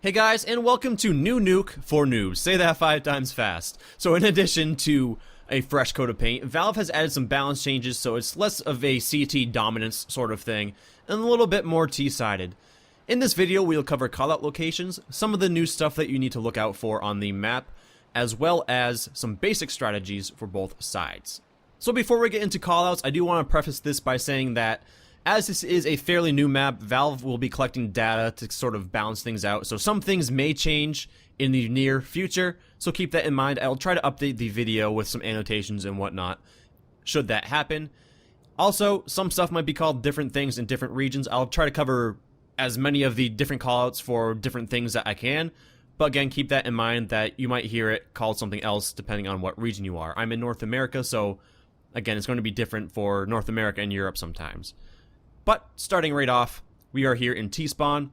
Hey guys, and welcome to New Nuke for Noobs. Say that 5 times fast. So in addition to a fresh coat of paint, Valve has added some balance changes, so it's less of a CT dominance sort of thing, and a little bit more T-sided. In this video, we'll cover callout locations, some of the new stuff that you need to look out for on the map, as well as some basic strategies for both sides. So before we get into callouts, I do want to preface this by saying that as this is a fairly new map, Valve will be collecting data to sort of balance things out, so some things may change in the near future, so keep that in mind. I'll try to update the video with some annotations and whatnot, should that happen. Also, some stuff might be called different things in different regions. I'll try to cover as many of the different callouts for different things that I can, but again, keep that in mind that you might hear it called something else depending on what region you are. I'm in North America, so again, it's going to be different for North America and Europe sometimes. But, starting right off, we are here in T-spawn.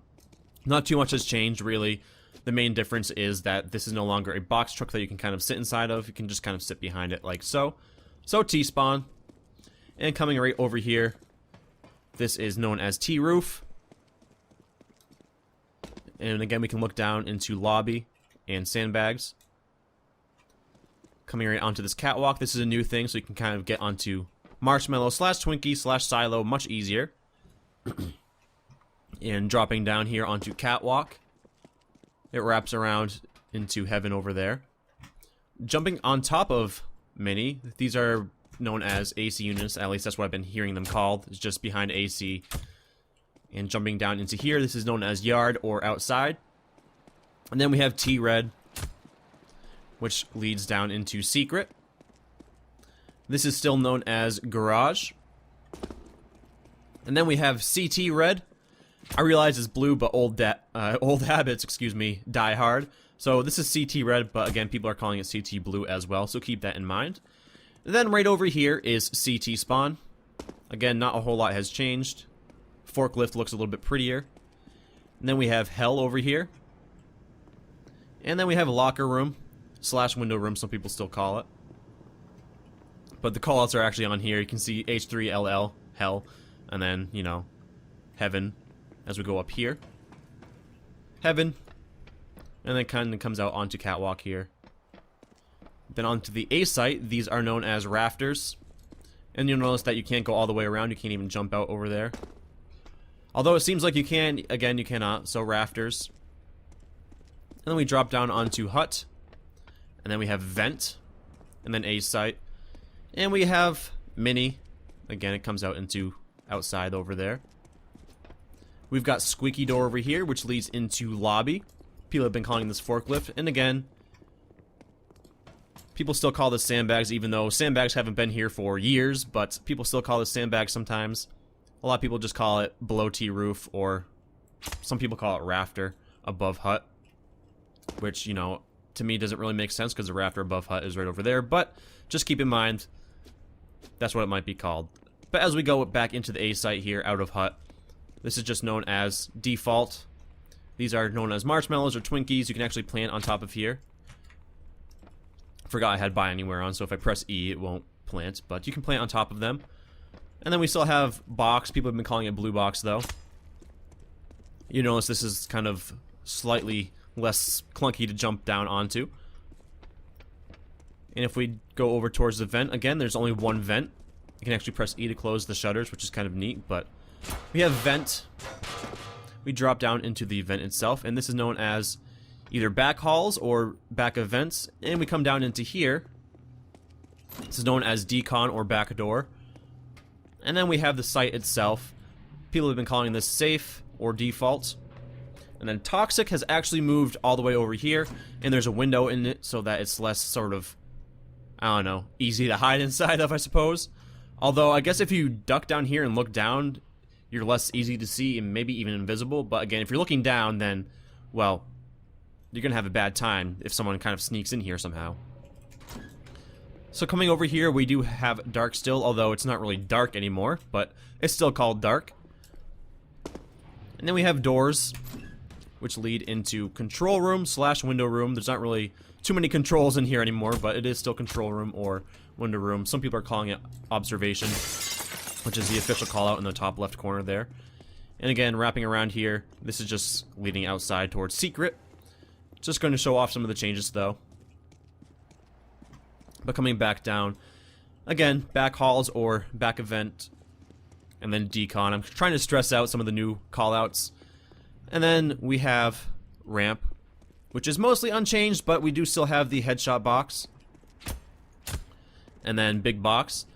Not too much has changed, really. The main difference is that this is no longer a box truck that you can kind of sit inside of. You can just kind of sit behind it like so. So, T-spawn. And coming right over here, this is known as T-roof. And again, we can look down into lobby and sandbags. Coming right onto this catwalk, this is a new thing, so you can kind of get onto Marshmallow / Twinkie / Silo much easier. And dropping down here onto catwalk, it wraps around into heaven over there. Jumping on top of Mini, these are known as AC units, at least that's what I've been hearing them called. It's just behind AC. And jumping down into here, this is known as yard or outside. And then we have T-red, which leads down into secret. This is still known as garage. And then we have CT red. I realize it's blue, but old habits, die hard. So this is CT red, but again, people are calling it CT blue as well, so keep that in mind. And then right over here is CT spawn. Again, not a whole lot has changed. Forklift looks a little bit prettier. And then we have hell over here. And then we have locker room / window room, some people still call it. But the callouts are actually on here. You can see H3LL, hell, and then, you know, heaven as we go up here. Heaven. And then kind of comes out onto catwalk here. Then onto the A site, these are known as rafters. And you'll notice that you can't go all the way around. You can't even jump out over there. Although it seems like you can, again, you cannot. So rafters. And then we drop down onto hut. And then we have vent. And then A site. And we have mini. Again, it comes out into outside over there. We've got squeaky door over here, which leads into lobby. People have been calling this forklift. And again, people still call this sandbags, even though sandbags haven't been here for years, but people still call this sandbags sometimes. A lot of people just call it below T-roof, or some people call it rafter above hut, which, you know, to me doesn't really make sense because the rafter above hut is right over there, but just keep in mind that's what it might be called. But as we go back into the A site here out of hut, this is just known as default. These are known as marshmallows or Twinkies. You can actually plant on top of here. Forgot I had buy anywhere on, so if I press E it won't plant, but you can plant on top of them. And then we still have box. People have been calling it blue box though. You notice this is kind of slightly less clunky to jump down onto. And if we go over towards the vent, again, there's only one vent. You can actually press E to close the shutters, which is kind of neat, but we have vent. We drop down into the vent itself, and this is known as either back halls or back of vents. And we come down into here. This is known as decon or back door. And then we have the site itself. People have been calling this safe or default. And then toxic has actually moved all the way over here, and there's a window in it so that it's less sort of, I don't know, easy to hide inside of, I suppose. Although I guess if you duck down here and look down, you're less easy to see and maybe even invisible. But again, if you're looking down, then, well, you're gonna have a bad time if someone kind of sneaks in here somehow. So coming over here, we do have dark still, although it's not really dark anymore, but it's still called dark. And then we have doors, which lead into control room / window room. There's not really too many controls in here anymore, but it is still control room or window room. Some people are calling it observation, which is the official call out in the top left corner there. And again, wrapping around here, this is just leading outside towards secret. Just going to show off some of the changes though. But coming back down, again, back halls or back event, and then decon. I'm trying to stress out some of the new callouts. And then we have ramp, which is mostly unchanged, but we do still have the headshot box. And then big box.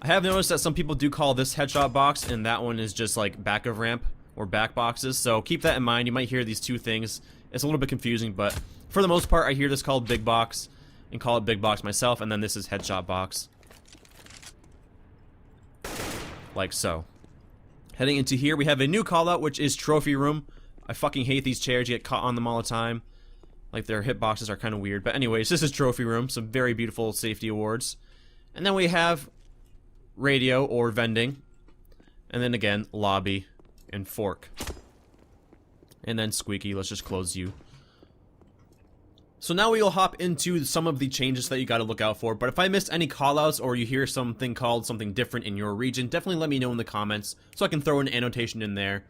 I have noticed that some people do call this headshot box, and that one is just like back of ramp or back boxes. So keep that in mind. You might hear these two things. It's a little bit confusing, but for the most part, I hear this called big box and call it big box myself, and then this is headshot box. Like so. Heading into here, we have a new callout, which is trophy room. I fucking hate these chairs. You get caught on them all the time. Like, their hitboxes are kind of weird. But anyways, this is trophy room. Some very beautiful safety awards. And then we have radio or vending. And then again, lobby and fork. And then squeaky. Let's just close you. So now we'll hop into some of the changes that you got to look out for. But if I missed any callouts or you hear something called something different in your region, definitely let me know in the comments so I can throw an annotation in there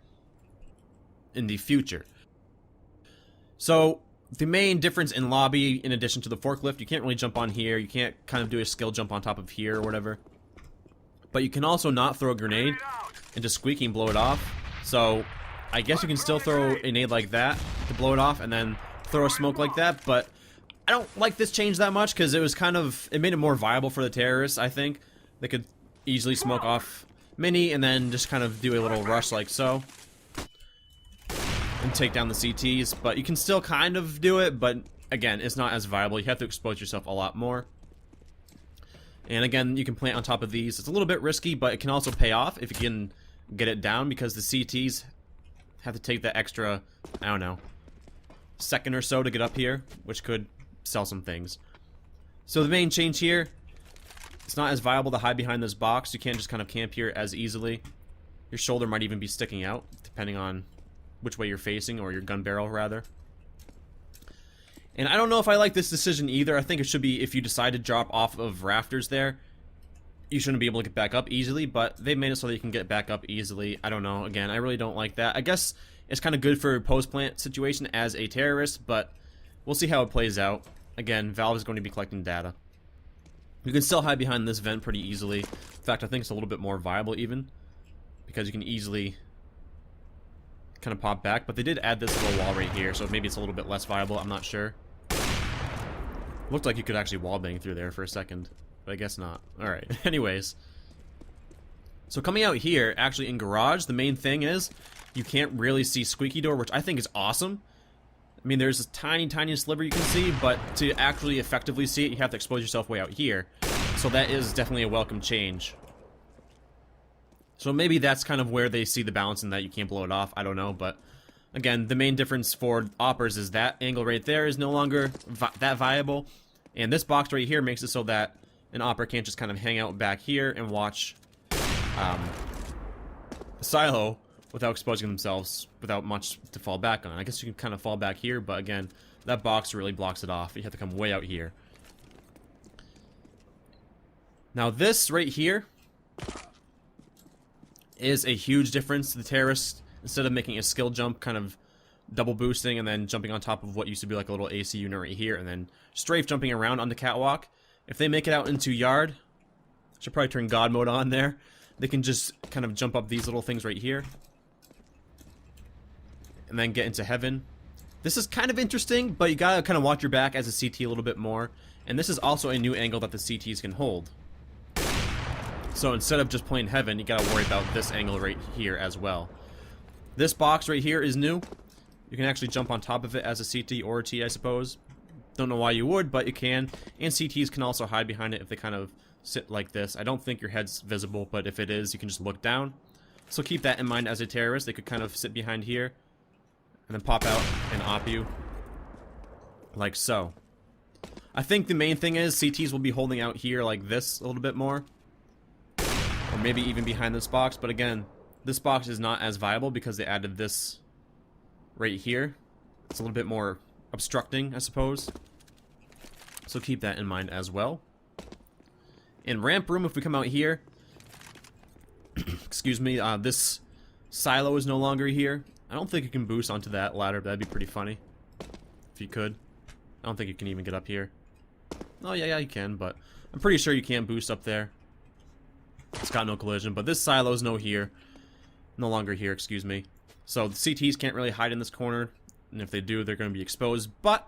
in the future. So the main difference in lobby, in addition to the forklift, you can't really jump on here. You can't kind of do a skill jump on top of here or whatever. But you can also not throw a grenade and just squeaky and blow it off. So I guess you can still throw a nade like that to blow it off and then throw a smoke like that, but I don't like this change that much because it was kind of, it made it more viable for the terrorists, I think. They could easily smoke off mini and then just kind of do a little rush like so and take down the CTs, but you can still kind of do it, but again, it's not as viable. You have to expose yourself a lot more. And again, you can plant on top of these. It's a little bit risky, but it can also pay off if you can get it down because the CTs have to take that extra, I don't know, second or so to get up here, which could sell some things. So the main change here, it's not as viable to hide behind this box. You can't just kind of camp here as easily. Your shoulder might even be sticking out, depending on which way you're facing, or your gun barrel, rather. And I don't know if I like this decision either. I think it should be, if you decide to drop off of rafters there, you shouldn't be able to get back up easily, but they made it so that you can get back up easily. I don't know. Again, I really don't like that. I guess it's kind of good for a post-plant situation as a terrorist, but we'll see how it plays out. Again, Valve is going to be collecting data. You can still hide behind this vent pretty easily. In fact, I think it's a little bit more viable even, because you can easily kind of pop back, but they did add this little wall right here, so maybe it's a little bit less viable. I'm not sure. Looked like you could actually wallbang through there for a second, but I guess not. Alright, anyways. So coming out here, actually in garage, the main thing is you can't really see squeaky door, which I think is awesome. I mean, there's a tiny, tiny sliver you can see, but to actually effectively see it, you have to expose yourself way out here. So that is definitely a welcome change. So maybe that's kind of where they see the balance in that you can't blow it off. I don't know, but again, the main difference for oppers is that angle right there is no longer that viable. And this box right here makes it so that an opper can't just kind of hang out back here and watch silo without exposing themselves, without much to fall back on. I guess you can kind of fall back here, but again, that box really blocks it off. You have to come way out here. Now this right here is a huge difference. The terrorists, instead of making a skill jump, kind of double boosting and then jumping on top of what used to be like a little AC unit right here, and then strafe jumping around on the catwalk, if they make it out into yard, should probably turn God mode on there, they can just kind of jump up these little things right here and then get into heaven. This is kind of interesting, but you gotta kind of watch your back as a CT a little bit more, and this is also a new angle that the CTs can hold. So instead of just playing heaven, you gotta worry about this angle right here as well. This box right here is new. You can actually jump on top of it as a CT or a T, I suppose. Don't know why you would, but you can. And CTs can also hide behind it if they kind of sit like this. I don't think your head's visible, but if it is, you can just look down. So keep that in mind as a terrorist. They could kind of sit behind here and then pop out and op you. Like so. I think the main thing is CTs will be holding out here like this a little bit more. Or maybe even behind this box. But again, this box is not as viable because they added this right here. It's a little bit more obstructing, I suppose. So keep that in mind as well. In ramp room, if we come out here, excuse me, this silo is no longer here. I don't think you can boost onto that ladder, but that'd be pretty funny if you could. I don't think you can even get up here. Oh yeah, you can, but I'm pretty sure you can't boost up there. It's got no collision, but this silo's no longer here, excuse me. So the CTs can't really hide in this corner, and if they do, they're going to be exposed. But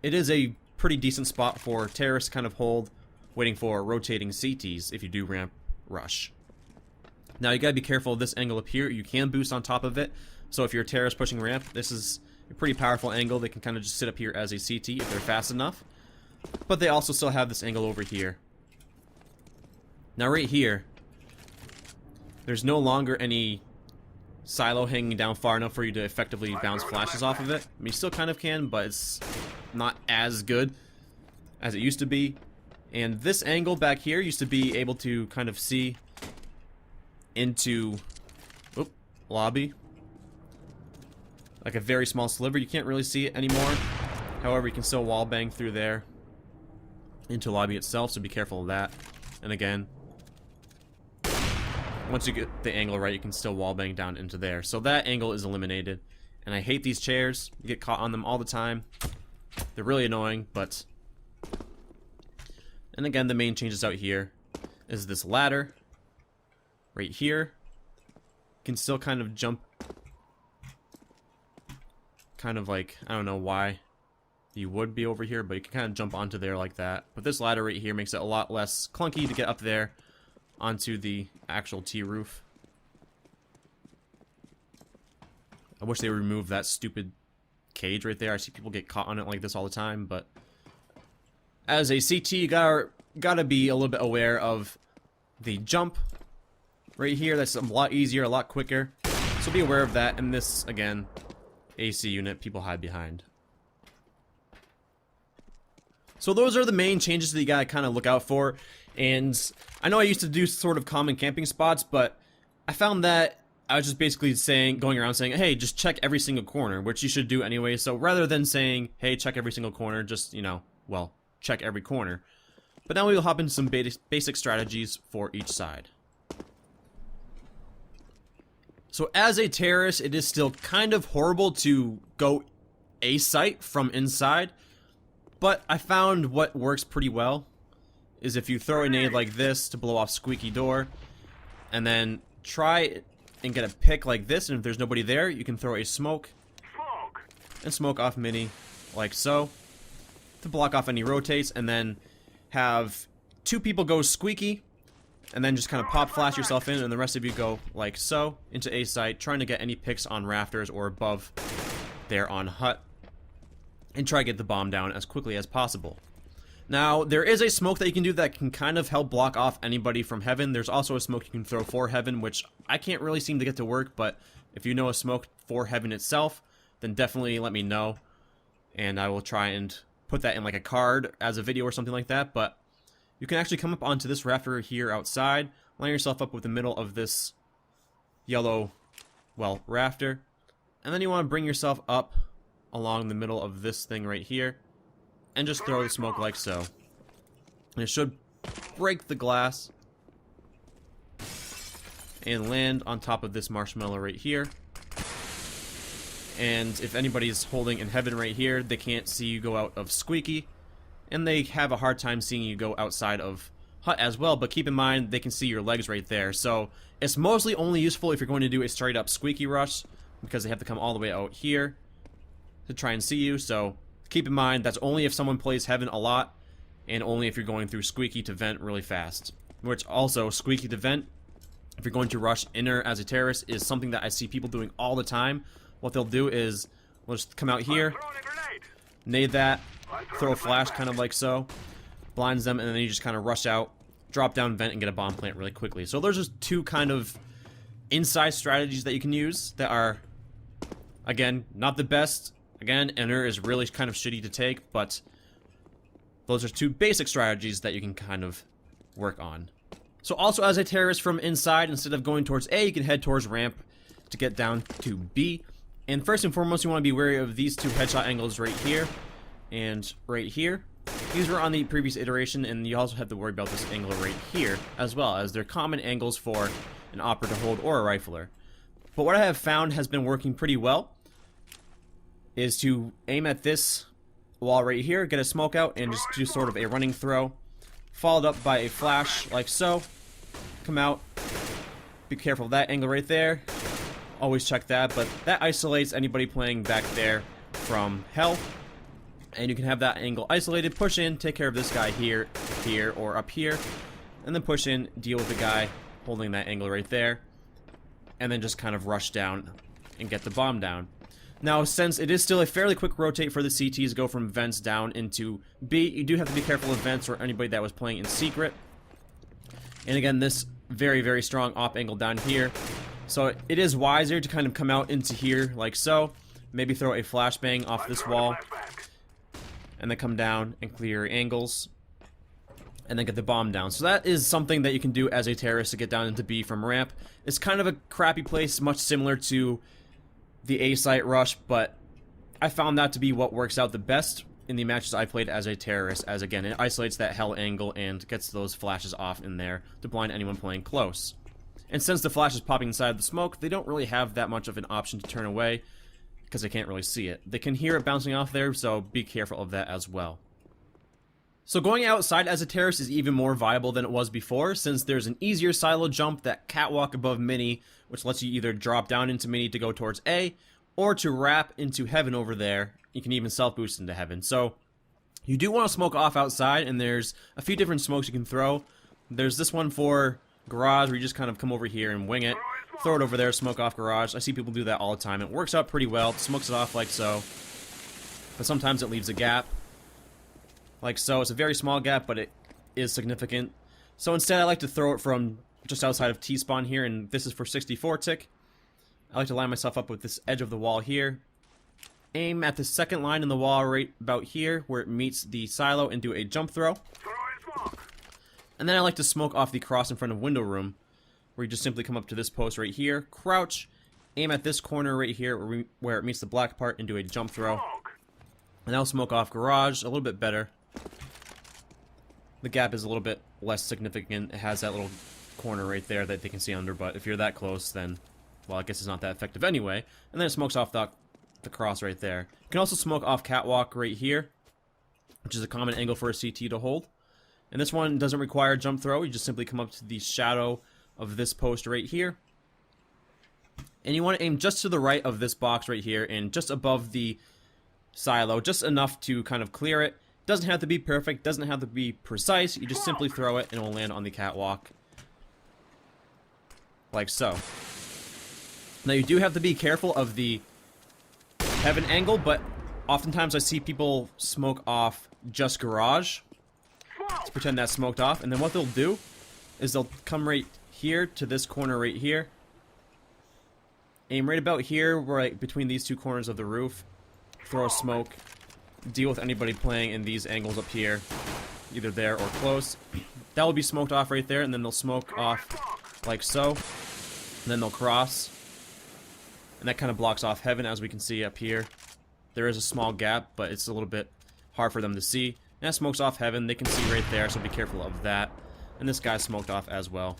it is a pretty decent spot for terrorists to kind of hold, waiting for rotating CTs if you do ramp rush. Now you gotta be careful of this angle up here. You can boost on top of it. So if you're a terrorist pushing ramp, this is a pretty powerful angle. They can kind of just sit up here as a CT if they're fast enough. But they also still have this angle over here. Now right here, there's no longer any silo hanging down far enough for you to effectively bounce flashes off of it. I mean, you still kind of can, but it's not as good as it used to be. And this angle back here used to be able to kind of see into lobby. Like a very small sliver. You can't really see it anymore. However, you can still wallbang through there into lobby itself, so be careful of that. And again, once you get the angle right, you can still wallbang down into there. So that angle is eliminated. And I hate these chairs. You get caught on them all the time. They're really annoying, but... And again, the main changes out here is this ladder right here. You can still kind of jump, kind of like, I don't know why you would be over here, but you can kind of jump onto there like that. But this ladder right here makes it a lot less clunky to get up there onto the actual T-roof. I wish they would remove that stupid cage right there. I see people get caught on it like this all the time, but as a CT, you gotta be a little bit aware of the jump right here. That's a lot easier, a lot quicker. So be aware of that. And this, again, AC unit, people hide behind. So those are the main changes that you gotta kind of look out for. And I know I used to do sort of common camping spots, but I found that I was just basically going around saying, hey, just check every single corner, which you should do anyway. So rather than saying, hey, check every single corner, just, you know, well, check every corner. But now we'll hop into some basic strategies for each side. So as a terrorist, it is still kind of horrible to go a site from inside. But I found what works pretty well is if you throw a nade like this to blow off squeaky door, and then try and get a pick like this, and if there's nobody there, you can throw a smoke and smoke off mini like so to block off any rotates, and then have two people go squeaky and then just kind of pop flash yourself in, and the rest of you go like so into a site, trying to get any picks on rafters or above there on hut, and try to get the bomb down as quickly as possible. Now, there is a smoke that you can do that can kind of help block off anybody from heaven. There's also a smoke you can throw for heaven, which I can't really seem to get to work, but if you know a smoke for heaven itself, then definitely let me know, and I will try and put that in like a card as a video or something like that. But you can actually come up onto this rafter here outside, line yourself up with the middle of this yellow, well, rafter, and then you want to bring yourself up along the middle of this thing right here, and just throw the smoke like so. And it should break the glass and land on top of this marshmallow right here. And if anybody's holding in heaven right here, they can't see you go out of squeaky, and they have a hard time seeing you go outside of hut as well. But keep in mind, they can see your legs right there. So it's mostly only useful if you're going to do a straight up squeaky rush, because they have to come all the way out here to try and see you. So keep in mind, that's only if someone plays heaven a lot, and only if you're going through squeaky to vent really fast. Which also, squeaky to vent, if you're going to rush inner as a terrorist, is something that I see people doing all the time. What they'll do is, we'll just come out here, nade that, throw a flash kind of like so, blinds them, and then you just kind of rush out, drop down vent, and get a bomb plant really quickly. So there's just two kind of inside strategies that you can use that are, again, not the best. Again, inner is really kind of shitty to take, but those are two basic strategies that you can kind of work on. So also as a terrorist from inside, instead of going towards A, you can head towards ramp to get down to B. And first and foremost, you want to be wary of these two headshot angles right here and right here. These were on the previous iteration, and you also have to worry about this angle right here, as well, as they're common angles for an opera to hold or a rifler. But what I have found has been working pretty well is to aim at this wall right here, get a smoke out, and just do sort of a running throw, followed up by a flash like so. Come out. Be careful of that angle right there. Always check that, but that isolates anybody playing back there from hell. And you can have that angle isolated, push in, take care of this guy here, here, or up here, and then push in, deal with the guy holding that angle right there, and then just kind of rush down and get the bomb down. Now, since it is still a fairly quick rotate for the CTs to go from vents down into B, you do have to be careful of vents or anybody that was playing in secret. And again, this very, very strong op angle down here. So it is wiser to kind of come out into here like so. Maybe throw a flashbang off this wall. And then come down and clear your angles. And then get the bomb down. So that is something that you can do as a terrorist to get down into B from ramp. It's kind of a crappy place, much similar to the A site rush, but I found that to be what works out the best in the matches I played as a terrorist, as again, it isolates that hell angle and gets those flashes off in there to blind anyone playing close. And since the flash is popping inside the smoke, they don't really have that much of an option to turn away, because they can't really see it. They can hear it bouncing off there, so be careful of that as well. So going outside as a terrorist is even more viable than it was before, since there's an easier silo jump, that catwalk above mini, which lets you either drop down into mini to go towards A, or to wrap into heaven over there. You can even self-boost into heaven. So you do want to smoke off outside, and there's a few different smokes you can throw. There's this one for garage, where you just kind of come over here and wing it, throw it over there, smoke off garage. I see people do that all the time. It works out pretty well. It smokes it off like so, but sometimes it leaves a gap. Like so. It's a very small gap, but it is significant. So instead, I like to throw it from just outside of T-spawn here, and this is for 64 tick. I like to line myself up with this edge of the wall here. Aim at the second line in the wall right about here, where it meets the silo, and do a jump throw. And then I like to smoke off the cross in front of window room, where you just simply come up to this post right here, crouch, aim at this corner right here where it meets the black part, and do a jump throw. And I'll smoke off garage a little bit better. The gap is a little bit less significant. It has that little corner right there that they can see under, but if you're that close, then, well, I guess it's not that effective anyway. And then it smokes off the cross right there. You can also smoke off catwalk right here, which is a common angle for a CT to hold. And this one doesn't require a jump throw. You just simply come up to the shadow of this post right here. And you want to aim just to the right of this box right here, and just above the silo, just enough to kind of clear it. Doesn't have to be perfect, doesn't have to be precise. You just simply throw it and it will land on the catwalk. Like so. Now you do have to be careful of the heaven angle, but oftentimes I see people smoke off just garage. Let's pretend that's smoked off, and then what they'll do is they'll come right here to this corner right here. Aim right about here, right between these two corners of the roof. Throw a smoke. Deal with anybody playing in these angles up here, either there or close. That will be smoked off right there, and then they'll smoke off like so. And then they'll cross. And that kind of blocks off heaven, as we can see up here. There is a small gap, but it's a little bit hard for them to see. And that smokes off heaven. They can see right there, so be careful of that. And this guy's smoked off as well.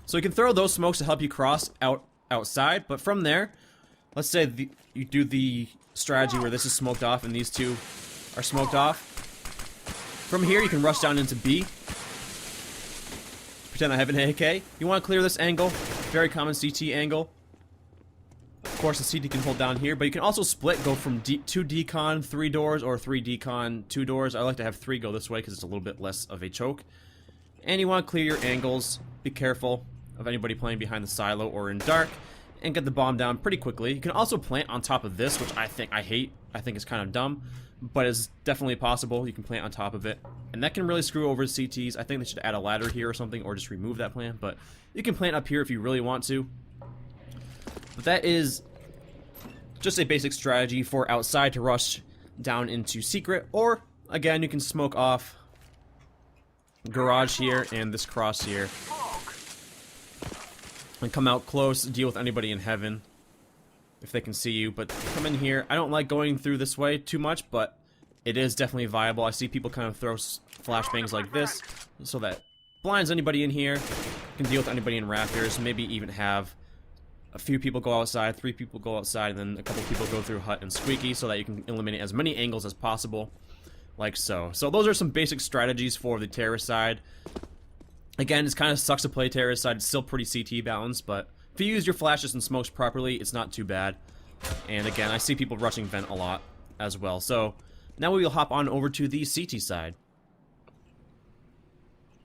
So you can throw those smokes to help you cross outside, but from there, let's say you do the strategy where this is smoked off and these two are smoked off. From here, you can rush down into B. Pretend I have an AK. You want to clear this angle. Very common CT angle. Of course, the CT can hold down here, but you can also split, go from 2 decon 3 doors or 3 decon 2 doors. I like to have 3 go this way because it's a little bit less of a choke. And you want to clear your angles. Be careful of anybody playing behind the silo or in dark, and get the bomb down pretty quickly. You can also plant on top of this, which I hate. I think it's kind of dumb, but it's definitely possible. You can plant on top of it, and that can really screw over CTs. I think they should add a ladder here or something, or just remove that plant, but you can plant up here if you really want to. But that is just a basic strategy for outside to rush down into secret, or again, you can smoke off garage here and this cross here. And come out close, deal with anybody in heaven if they can see you, but come in here. I don't like going through this way too much, but it is definitely viable. I see people kind of throw flashbangs like this, so that blinds anybody in here. You can deal with anybody in rafters, maybe even have a few people go outside, 3 people go outside, and then a couple people go through hut and squeaky so that you can eliminate as many angles as possible, like so. So those are some basic strategies for the terrorist side. Again, it kind of sucks to play terrorist side. It's still pretty CT balanced, but if you use your flashes and smokes properly, it's not too bad. And again, I see people rushing vent a lot as well. So now we will hop on over to the CT side.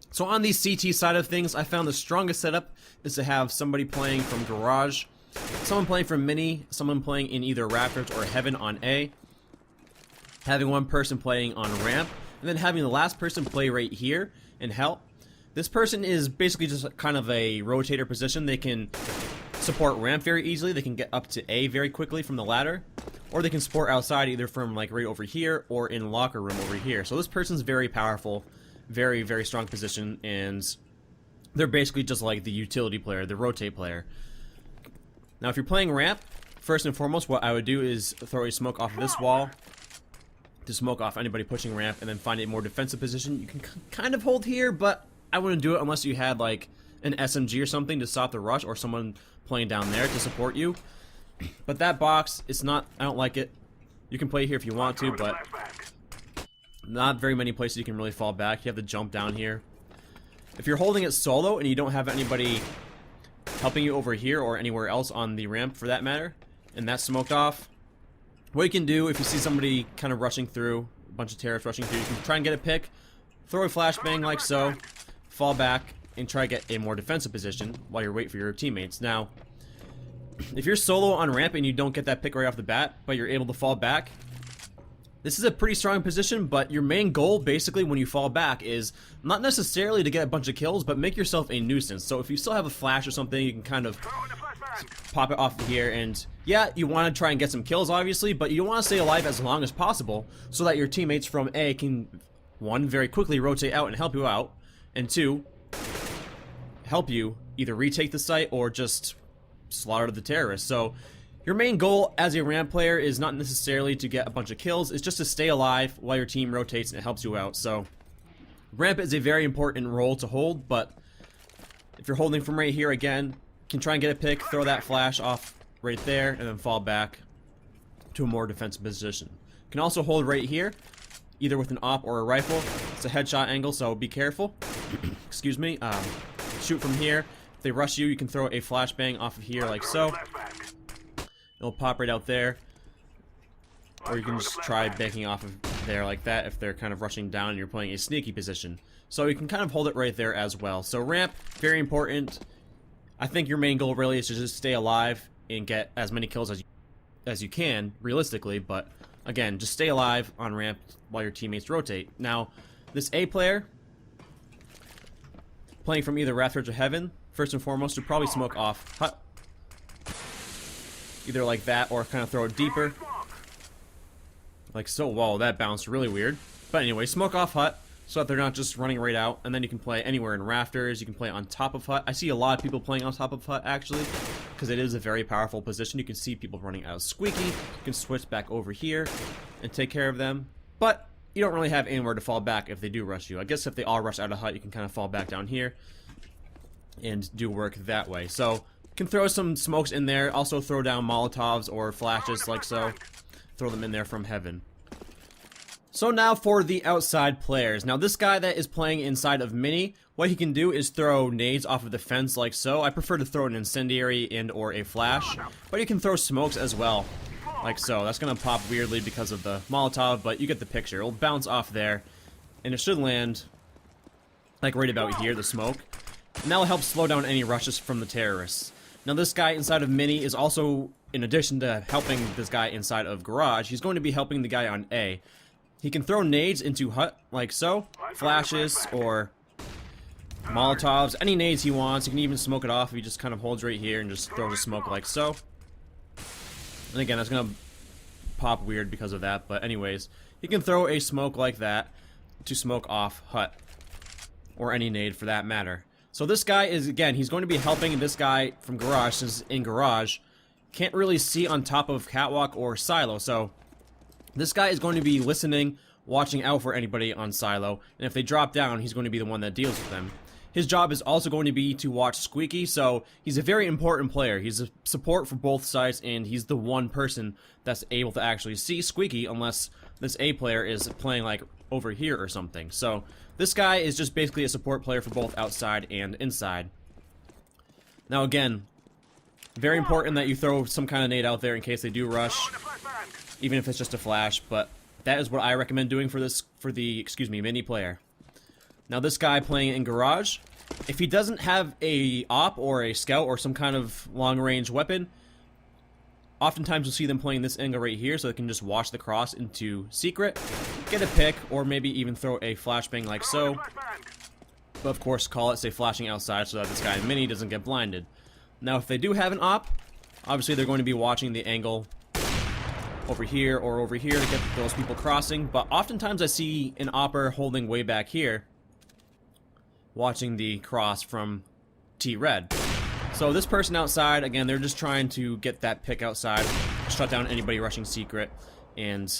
So on the CT side of things, I found the strongest setup is to have somebody playing from garage, someone playing from mini, someone playing in either rafters or heaven on A, having one person playing on ramp, and then having the last person play right here in hell. This person is basically just kind of a rotator position. They can support ramp very easily, they can get up to A very quickly from the ladder, or they can support outside either from like right over here or in locker room over here. So this person's very powerful. Very, very strong position, and they're basically just like the utility player, the rotate player. Now, if you're playing ramp, first and foremost, what I would do is throw a smoke off of this wall to smoke off anybody pushing ramp, and then find a more defensive position. You can kind of hold here, but I wouldn't do it unless you had like an SMG or something to stop the rush, or someone playing down there to support you. But that box, it's not, I don't like it. You can play here if you want to, but not very many places you can really fall back. You have to jump down here. If you're holding it solo and you don't have anybody helping you over here or anywhere else on the ramp for that matter, and that's smoked off, what you can do if you see somebody kind of rushing through, a bunch of terrorists rushing through, you can try and get a pick, throw a flashbang like so, fall back, and try to get a more defensive position while you're waiting for your teammates. Now, if you're solo on ramp and you don't get that pick right off the bat, but you're able to fall back, this is a pretty strong position, but your main goal, basically, when you fall back is not necessarily to get a bunch of kills, but make yourself a nuisance. So if you still have a flash or something, you can kind of pop it off here, and yeah, you want to try and get some kills, obviously, but you want to stay alive as long as possible so that your teammates from A can, 1, very quickly rotate out and help you out, and 2, help you either retake the site or just slaughter the terrorists. So your main goal as a ramp player is not necessarily to get a bunch of kills, it's just to stay alive while your team rotates and it helps you out. So ramp is a very important role to hold, but if you're holding from right here, again, you can try and get a pick, throw that flash off right there, and then fall back to a more defensive position. You can also hold right here, either with an op or a rifle. It's a headshot angle, so be careful. Excuse me. Shoot from here. If they rush you, you can throw a flashbang off of here like so. It'll pop right out there. Or you can just try banking off of there like that if they're kind of rushing down and you're playing a sneaky position. So you can kind of hold it right there as well. So ramp, very important. I think your main goal really is to just stay alive and get as many kills as you can, realistically. But again, just stay alive on ramp while your teammates rotate. Now, this A player, playing from either rafters or heaven, first and foremost, would probably smoke off hut. Either like that or kind of throw it deeper. Like so. Whoa, that bounced really weird. But anyway, smoke off hut so that they're not just running right out. And then you can play anywhere in rafters. You can play on top of hut. I see a lot of people playing on top of hut actually, because it is a very powerful position. You can see people running out of squeaky. You can switch back over here and take care of them. But you don't really have anywhere to fall back if they do rush you. I guess if they all rush out of hut, you can kind of fall back down here and do work that way. So can throw some smokes in there, also throw down Molotovs or flashes like so. Throw them in there from heaven. So now for the outside players. Now this guy that is playing inside of mini, what he can do is throw nades off of the fence like so. I prefer to throw an incendiary and or a flash, but you can throw smokes as well, like so. That's gonna pop weirdly because of the Molotov, but you get the picture. It'll bounce off there, and it should land like right about here, the smoke. And that'll help slow down any rushes from the terrorists. Now this guy inside of mini is also, in addition to helping this guy inside of garage, he's going to be helping the guy on A. He can throw nades into hut like so, flashes or Molotovs, any nades he wants. He can even smoke it off if he just kind of holds right here and just throws a smoke like so. And again, that's gonna pop weird because of that, but anyways, he can throw a smoke like that to smoke off hut, or any nade for that matter. So this guy is, again, he's going to be helping this guy from garage, since in garage can't really see on top of catwalk or silo. So this guy is going to be listening, watching out for anybody on silo, and if they drop down, he's going to be the one that deals with them. his job is also going to be to watch Squeaky, so he's a very important player. He's a support for both sides, and he's the one person that's able to actually see Squeaky unless this A player is playing like over here or something. So this guy is just basically a support player for both outside and inside. Now again, very important that you throw some kind of nade out there in case they do rush, even if it's just a flash, but that is what I recommend doing for the mini player. Now this guy playing in garage, if he doesn't have a op or a scout or some kind of long range weapon, oftentimes you'll see them playing this angle right here, so they can just wash the cross into secret, get a pick, or maybe even throw a flashbang like so. But of course, call it, say flashing outside so that this guy in mini doesn't get blinded. Now if they do have an op, obviously they're going to be watching the angle over here or over here to get those people crossing, but oftentimes I see an opper holding way back here, watching the cross from T-Red. So this person outside, again, they're just trying to get that pick outside, shut down anybody rushing secret, and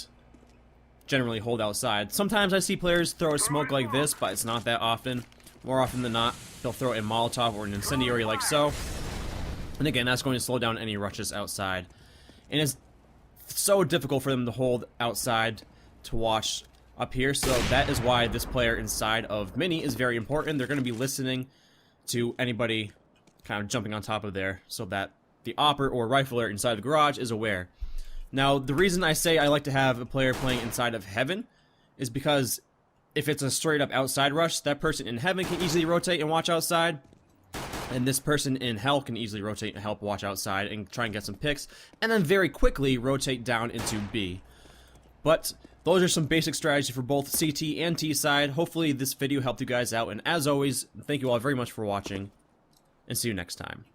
generally hold outside. Sometimes I see players throw a smoke like this, but it's not that often. More often than not, they'll throw a Molotov or an incendiary like so. And again, that's going to slow down any rushes outside. And it's so difficult for them to hold outside to watch up here, so that is why this player inside of mini is very important. They're going to be listening to anybody kind of jumping on top of there so that the opper or rifler inside the garage is aware. Now, the reason I say I like to have a player playing inside of heaven is because if it's a straight up outside rush, that person in heaven can easily rotate and watch outside, and this person in hell can easily rotate and help watch outside and try and get some picks, and then very quickly rotate down into B. But those are some basic strategies for both CT and T side. Hopefully this video helped you guys out, and as always, thank you all very much for watching, and see you next time.